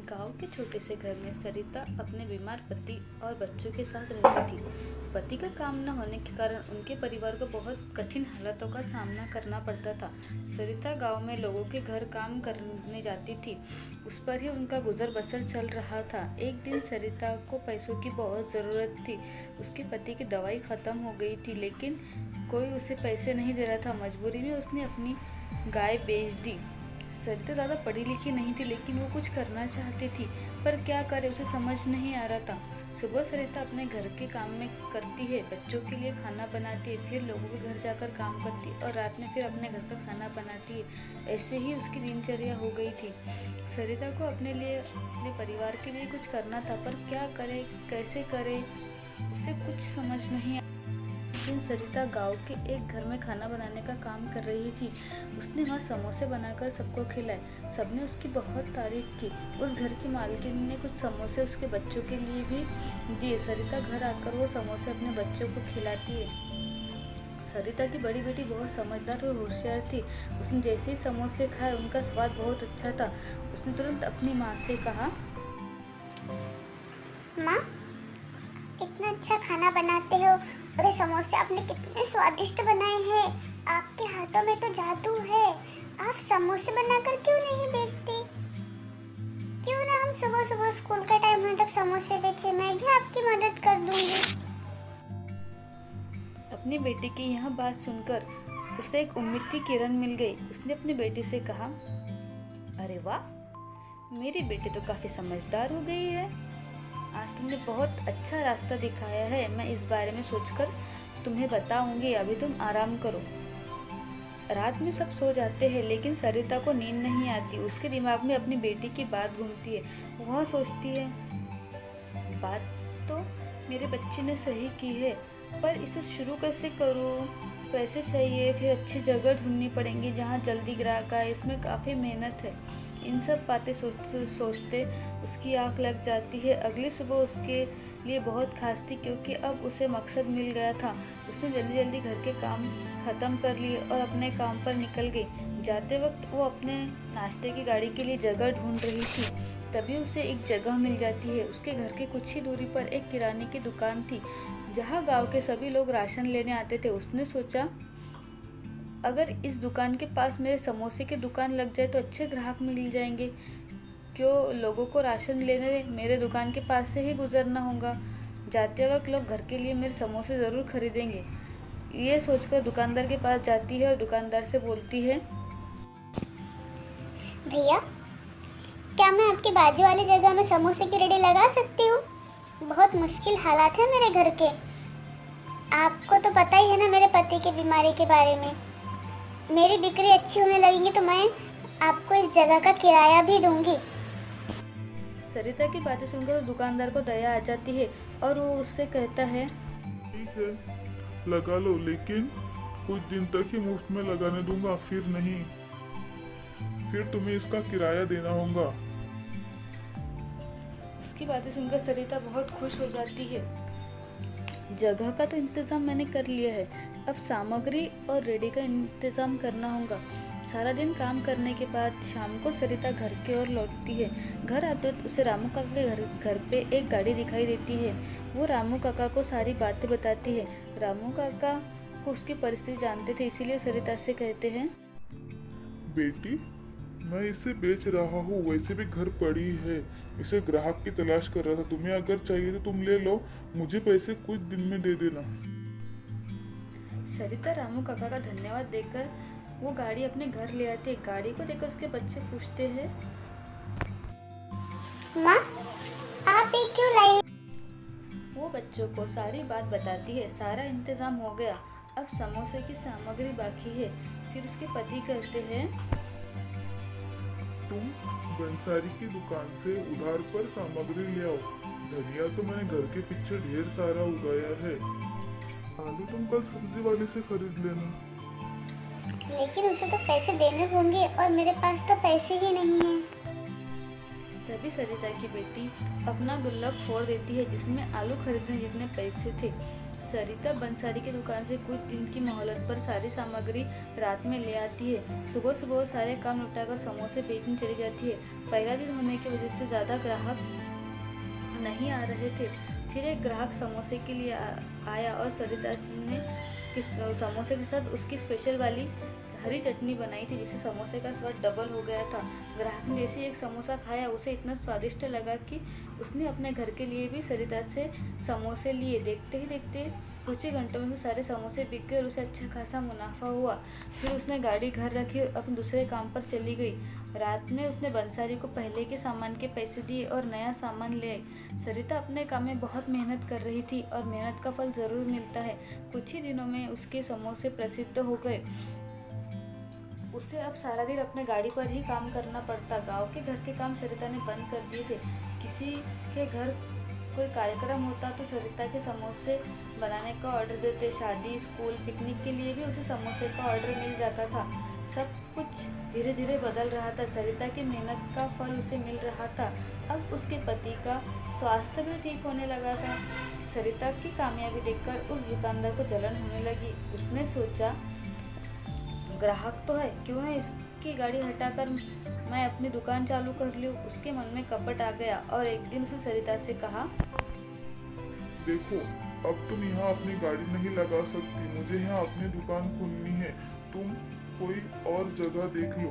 गांव के छोटे से घर में सरिता अपने बीमार पति और बच्चों के साथ रहती थी। पति का काम न होने के कारण उनके परिवार को बहुत कठिन हालातों का सामना करना पड़ता था। सरिता गांव में लोगों के घर काम करने जाती थी, उस पर ही उनका गुजर बसर चल रहा था। एक दिन सरिता को पैसों की बहुत ज़रूरत थी। उसके पति की दवाई ख़त्म हो गई थी, लेकिन कोई उसे पैसे नहीं दे रहा था। मजबूरी में उसने अपनी गाय बेच दी। सरिता ज़्यादा पढ़ी लिखी नहीं थी, लेकिन वो कुछ करना चाहती थी, पर क्या करे उसे समझ नहीं आ रहा था। सुबह सरिता अपने घर के काम में करती है, बच्चों के लिए खाना बनाती है, फिर लोगों के घर जाकर काम करती है और रात में फिर अपने घर का खाना बनाती है। ऐसे ही उसकी दिनचर्या हो गई थी। सरिता को अपने लिए, अपने परिवार के लिए कुछ करना था, पर क्या करे, कैसे करे, उसे कुछ समझ नहीं। लेकिन सरिता गांव के एक घर में खाना बनाने का काम कर रही थी। उसने वहाँ समोसे बनाकर सबको खिलाए। सबने उसकी बहुत तारीफ की। उस घर की मालकिन ने कुछ समोसे उसके बच्चों के लिए भी दिए। सरिता घर आकर वो समोसे अपने बच्चों को खिलाती है। सरिता की बड़ी बेटी बहुत समझदार और होशियार थी। उसने जैसे ही समोसे खाए, उनका स्वाद बहुत अच्छा था। उसने तुरंत अपनी माँ से कहा, माँ, इतना अच्छा खाना बनाते हो और ये समोसे आपने कितने स्वादिष्ट बनाए हैं। आपके हाथों में तो जादू है। आप समोसे बनाकर क्यों नहीं बेचते? क्यों ना हम सुबह सुबह स्कूल का टाइम होने तक समोसे बेचे, मैं भी आपकी मदद कर दूंगी। अपनी बेटी की यह बात सुनकर उसे एक उम्मीद की किरण मिल गई। उसने अपनी बेटी से कहा, अरे वाह, मेरी बेटी तो काफ़ी समझदार हो गई है। आज तुमने बहुत अच्छा रास्ता दिखाया है। मैं इस बारे में सोचकर तुम्हें बताऊंगी। अभी तुम आराम करो। रात में सब सो जाते हैं, लेकिन सरिता को नींद नहीं आती। उसके दिमाग में अपनी बेटी की बात घूमती है। वह सोचती है, बात तो मेरे बच्चे ने सही की है, पर इसे शुरू कैसे करूँ? पैसे चाहिए, फिर अच्छी जगह ढूंढनी पड़ेंगी जहाँ जल्दी ग्राहक आए। इसमें काफ़ी मेहनत है। इन सब बातें सोचते सोचते उसकी आँख लग जाती है। अगली सुबह उसके लिए बहुत खास थी, क्योंकि अब उसे मकसद मिल गया था। उसने जल्दी जल्दी घर के काम ख़त्म कर लिए और अपने काम पर निकल गई। जाते वक्त वो अपने नाश्ते की गाड़ी के लिए जगह ढूंढ रही थी। तभी उसे एक जगह मिल जाती है। उसके घर के कुछ ही दूरी पर एक किराने की दुकान थी, जहाँ गांव के सभी लोग राशन लेने आते थे। उसने सोचा, अगर इस दुकान के पास मेरे समोसे की दुकान लग जाए तो अच्छे ग्राहक मिल जाएंगे। क्यों लोगों को राशन लेने मेरे दुकान के पास से ही गुजरना होगा। जाते वक्त लोग घर के लिए मेरे समोसे ज़रूर खरीदेंगे। ये सोचकर दुकानदार के पास जाती है और दुकानदार से बोलती है, भैया, क्या मैं आपके बाजू वाली जगह में समोसे की रेडी लगा सकती हूँ? बहुत मुश्किल हालात है मेरे घर के। आपको तो पता ही है ना मेरे पति की बीमारी के बारे में। मेरी बिक्री अच्छी होने लगेगी तो मैं आपको इस जगह का किराया भी दूंगी। सरिता की बातें सुनकर दुकानदार को दया आ जाती है और वो उससे कहता है, ठीक है, लगा लो, लेकिन कुछ दिन तक ही मुफ्त में लगाने दूंगा, फिर नहीं। फिर तुम्हें इसका किराया देना होगा। उसकी बातें सुनकर सरिता बहुत खुश हो जाती है। जगह का तो इंतज़ाम मैंने कर लिया है, अब सामग्री और रेडी का इंतज़ाम करना होगा। सारा दिन काम करने के बाद शाम को सरिता घर की ओर लौटती है। घर आते वक्त उसे रामू काका के घर पे एक गाड़ी दिखाई देती है। वो रामू काका को सारी बातें बताती है। रामू काका को उसकी परिस्थिति जानते थे, इसीलिए सरिता से कहते हैं, बेटी, मैं इसे बेच रहा हूँ, वैसे भी घर पड़ी है। इसे ग्राहक की तलाश कर रहा था। तुम्हें अगर चाहिए तो तुम ले लो, मुझे पैसे कुछ दिन में दे देना। सरिता रामू काका का धन्यवाद देकर वो गाड़ी अपने घर ले आती है। गाड़ी को देखकर उसके बच्चे पूछते हैं, माँ, आप ये क्यों लाई? वो बच्चों को सारी बात बताती है। सारा इंतजाम हो गया, अब समोसे की सामग्री बाकी है। फिर उसके पति कहते हैं, तुम बंसारी की दुकान से उधार पर सामग्री ले आओ। धनिया तो मैंने घर के पीछे ढेर सारा उगाया है। आलू तुम कल सब्जी वाले से खरीद लेना। लेकिन उसे तो पैसे देने होंगे और मेरे पास तो पैसे ही नहीं हैं। तभी सरिता की बेटी अपना गुल्लक फोड़ देती है, जिसमें आलू खरीदने जितने पैसे थे। सरिता बंसारी की दुकान से कुछ दिन की मोहलत पर सारी सामग्री रात में ले आती है। सुबह सुबह वो सारे काम निपटाकर समोसे बेचने चली जाती है। पहला दिन होने की वजह से ज़्यादा ग्राहक नहीं आ रहे थे। फिर एक ग्राहक समोसे के लिए आया और सरिता ने समोसे के साथ उसकी स्पेशल वाली हरी चटनी बनाई थी, जिससे समोसे का स्वाद डबल हो गया था। ग्राहक ने जैसे एक समोसा खाया उसे इतना स्वादिष्ट लगा कि उसने अपने घर के लिए भी सरिता से समोसे लिए। देखते ही देखते कुछ ही घंटों में सारे समोसे बिक गए और उसे अच्छा खासा मुनाफा हुआ। फिर उसने गाड़ी घर रखी और अपने दूसरे काम पर चली गई। रात में उसने बंसारी को पहले के सामान के पैसे दिए और नया सामान ले आई। सरिता अपने काम में बहुत मेहनत कर रही थी और मेहनत का फल ज़रूर मिलता है। कुछ ही दिनों में उसके समोसे प्रसिद्ध हो गए। उसे अब सारा दिन अपने गाड़ी पर ही काम करना पड़ता। गांव के घर के काम सरिता ने बंद कर दिए थे। किसी के घर कोई कार्यक्रम होता तो सरिता के समोसे बनाने का ऑर्डर देते। शादी, स्कूल, पिकनिक के लिए भी उसे समोसे का ऑर्डर मिल जाता था। सब कुछ धीरे धीरे बदल रहा था। सरिता की मेहनत का फल उसे मिल रहा था। अब उसके पति का स्वास्थ्य भी ठीक होने लगा था। सरिता की कामयाबी देखकर उस दुकानदार को जलन होने लगी। उसने सोचा, ग्राहक तो है, क्यों ना इसकी गाड़ी हटाकर मैं अपनी दुकान चालू कर लूं। उसके मन में कपट आ गया और एक दिन उसने सरिता से कहा, देखो, अब तुम यहाँ अपनी गाड़ी नहीं लगा सकती। मुझे यहाँ अपनी दुकान खोलनी है। तुम कोई और जगह देख लो।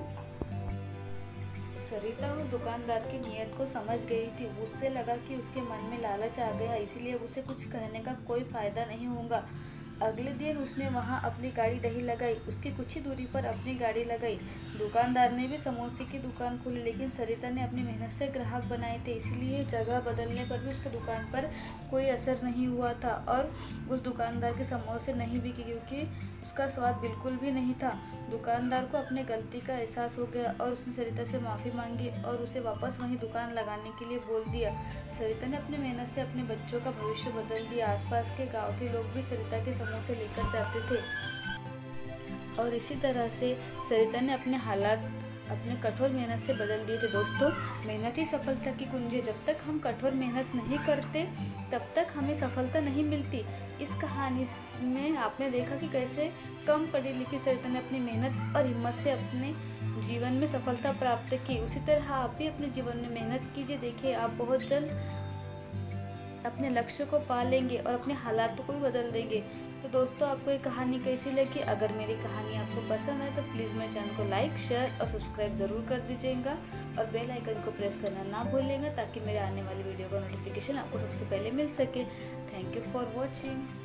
सरिता उस दुकानदार की नीयत को समझ गई थी। उससे लगा कि उसके मन में लालच आ गया, इसीलिए उसे कुछ कहने का कोई फायदा नहीं होगा। अगले दिन उसने वहां अपनी गाड़ी नहीं लगाई। उसकी कुछ ही दूरी पर अपनी गाड़ी लगाई। दुकानदार ने भी समोसे की दुकान खोली, लेकिन सरिता ने अपनी मेहनत से ग्राहक बनाए थे, इसलिए जगह बदलने पर भी उसकी दुकान पर कोई असर नहीं हुआ था और उस दुकानदार के समोसे नहीं बिके, क्योंकि उसका स्वाद बिल्कुल भी नहीं था। दुकानदार को अपने गलती का एहसास हो गया और उसने सरिता से माफ़ी मांगी और उसे वापस वहीं दुकान लगाने के लिए बोल दिया। सरिता ने अपनी मेहनत से अपने बच्चों का भविष्य बदल दिया। आसपास के गांव के लोग भी सरिता के समोसे लेकर जाते थे और इसी तरह से सरिता ने अपने हालात अपने कठोर मेहनत से बदल दिए थे। दोस्तों, मेहनत ही सफलता की कुंजी है। जब तक हम कठोर मेहनत नहीं करते तब तक हमें सफलता नहीं मिलती। इस कहानी में आपने देखा कि कैसे कम पढ़ी लिखी सरिता ने अपनी मेहनत और हिम्मत से अपने जीवन में सफलता प्राप्त की। उसी तरह आप भी अपने जीवन में मेहनत कीजिए। देखिए, आप बहुत जल्द अपने लक्ष्य को पा लेंगे और अपने हालातों को भी बदल देंगे। तो दोस्तों, आपको ये कहानी कैसी लगी? अगर मेरी कहानी आपको पसंद है तो प्लीज़ मेरे चैनल को लाइक, शेयर और सब्सक्राइब ज़रूर कर दीजिएगा और बेल आइकन को प्रेस करना ना भूलिएगा, ताकि मेरे आने वाली वीडियो का नोटिफिकेशन आपको सबसे पहले मिल सके। Thank you for watching.